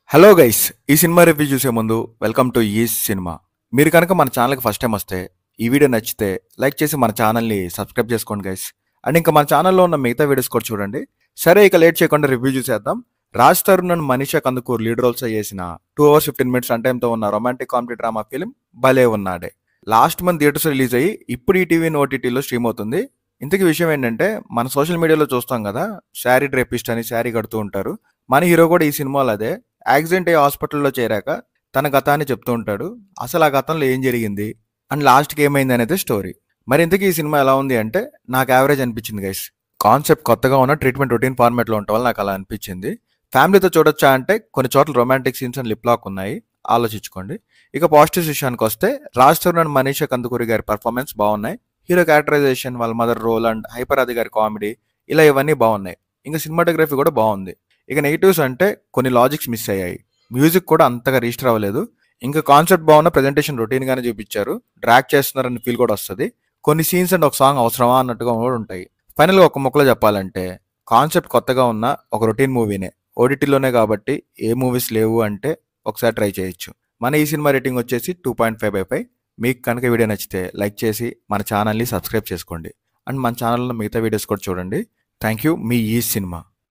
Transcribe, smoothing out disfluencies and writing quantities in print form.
Hello guys, ఈ cinema review చూసే ముందు వెల్కమ్ టు ఈ సినిమా. మీరు కనుక మన ఛానల్కి ఫస్ట్ టైం వస్తే ఈ వీడియో నచ్చితే లైక్ చేసి మన ఛానల్ని సబ్స్క్రైబ్ చేసుకోండి గైస్. అండ్ ఇంకా మన ఛానల్లో ఉన్న మిగతా వీడియోస్ కూడా చూడండి. సరే, ఇక లేట్ చేయకుండా రివ్యూ చూసేద్దాం. Raj Tarun and Manisha Kandukur lead roles చేసిన 2 hours 15 minutes రన్ టైంతో ఉన్న రొమాంటిక్ కామెడీ డ్రామా ఫిల్మ్ భలే ఉన్నాడే. లాస్ట్ మంత్ థియేటర్స్ రిలీజ్ అయ్యి ఇప్పుడు ఈటీవీ ఓటీటీలో స్ట్రీమ్ అవుతుంది. ఇంతకీ విషయం ఏంటంటే, మన సోషల్ మీడియాలో చూస్తాం కదా, శారీ డ్రేపిస్ట్ అని శారీ కడుతూ ఉంటారు. మన హీరో కూడా ఈ సినిమాలో అదే. యాక్సిడెంట్ అయ్యి హాస్పిటల్లో చేరాక తన గతాన్ని చెప్తూ ఉంటాడు. అసలు ఆ గతంలో ఏం జరిగింది అండ్ లాస్ట్కి ఏమైంది అనేది స్టోరీ. మరి ఇంతకీ ఈ సినిమా ఎలా ఉంది అంటే, నాకు యావరేజ్ అనిపించింది గైస్. కాన్సెప్ట్ కొత్తగా ఉన్న ట్రీట్మెంట్ రొటీన్ ఫార్మాట్లో ఉండటం వల్ల నాకు అలా అనిపించింది. ఫ్యామిలీతో చూడొచ్చా అంటే కొన్ని చోట్ల romantic scenes and lip lock ఉన్నాయి, ఆలోచించుకోండి. ఇక పాజిటివ్స్ విషయానికి వస్తే, రాజ్ తరుణ్ అండ్ మనీషా కందుకూరి గారి పర్ఫార్మెన్స్ బాగున్నాయి. హీరో క్యారెక్టరైజేషన్, వాళ్ళ mother role and hyper Aadi గారి కామెడీ, ఇలా ఇవన్నీ బాగున్నాయి. ఇంకా సినిమాటోగ్రఫీ కూడా బాగుంది. ఇక నెగిటివ్స్ అంటే కొన్ని లాజిక్స్ మిస్ అయ్యాయి. మ్యూజిక్ కూడా అంతగా రిజిస్టర్ అవ్వలేదు. ఇంకా కాన్సెప్ట్ బాగున్న, ప్రెజెంటేషన్ రొటీన్ గానే చూపించారు. డ్రాక్ చేస్తున్నారని ఫీల్ కూడా వస్తుంది. కొన్ని సీన్స్ అండ్ ఒక సాంగ్ అవసరమా అన్నట్టుగా కూడా ఉంటాయి. ఫైనల్గా ఒక ముక్కలో చెప్పాలంటే, కాన్సెప్ట్ కొత్తగా ఉన్న ఒక రొటీన్ మూవీనే. ఓటీటీలోనే కాబట్టి ఏ మూవీస్ లేవు అంటే ఒకసారి ట్రై చేయొచ్చు. మన ఈ సినిమా రేటింగ్ వచ్చేసి 2.5/5. మీకు కనుక వీడియో నచ్చితే లైక్ చేసి మన ఛానల్ని సబ్స్క్రైబ్ చేసుకోండి. అండ్ మన ఛానల్లో మిగతా వీడియోస్ కూడా చూడండి. Thank you. మీ ఈ సినిమా.